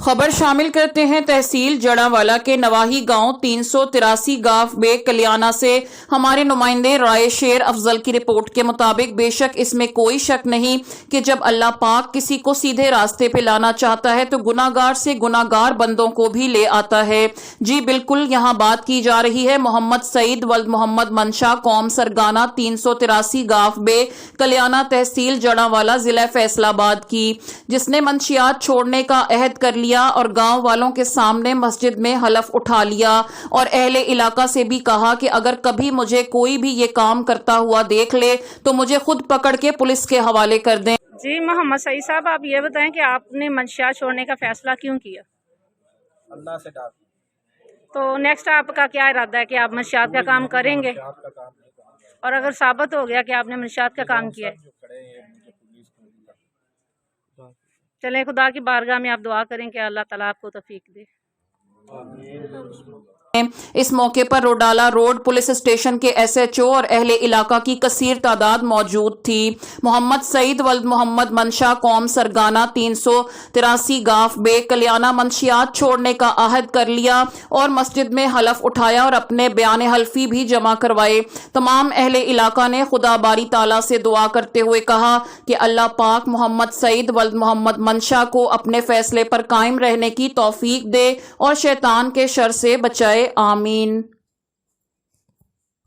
खबर शामिल करते हैं तहसील जड़ावाला के नवाही गांव 383 गांव बे कल्याणा से हमारे नुमाइंदे राय शेर अफजल की रिपोर्ट के मुताबिक बेशक इसमें कोई शक नहीं कि जब अल्लाह पाक किसी को सीधे रास्ते पे लाना चाहता है तो गुनाहगार से गुनाहगार बंदों को भी ले आता है। जी बिल्कुल, यहाँ बात की जा रही है मोहम्मद सईद वल्द मोहम्मद मंशा कौम सरगाना 383 गांव बे कल्याणा तहसील जड़ावाला जिला फैसलाबाद की, जिसने मंशियात छोड़ने का अहद कर लिया और गांव वालों के सामने मस्जिद में हलफ उठा लिया और अहले इलाका से भी कहा कि अगर कभी मुझे कोई भी ये काम करता हुआ देख ले तो मुझे खुद पकड़ के पुलिस के हवाले कर दें। जी मोहम्मद सईद साहब, आप ये बताएं कि आपने मंशियात छोड़ने का फैसला क्यों किया? अल्लाह से डर। तो नेक्स्ट आपका क्या इरादा है कि आप मंशियात का काम करेंगे? और अगर साबित हो गया कि आपने मंशियात का काम किया है, चलें खुदा की बारगाह में आप दुआ करें कि अल्लाह ताला आपको तौफीक दे। इस मौके पर रोडाला रोड पुलिस स्टेशन के SHO और अहले इलाका की कसीर तादाद मौजूद थी। मोहम्मद सईद वल्द मोहम्मद मंशा कौम सरगाना 383 गांव बे कल्याणा मंशियात छोड़ने का अहद कर लिया और मस्जिद में हलफ उठाया और अपने बयान हल्फी भी जमा करवाए। तमाम अहले इलाका ने खुदा बारी ताला से दुआ करते हुए कहा कि अल्लाह पाक मोहम्मद सईद वल्द मोहम्मद मंशा को अपने फैसले पर कायम रहने की तौफीक दे और शैतान के शर से बचाए। आमीन।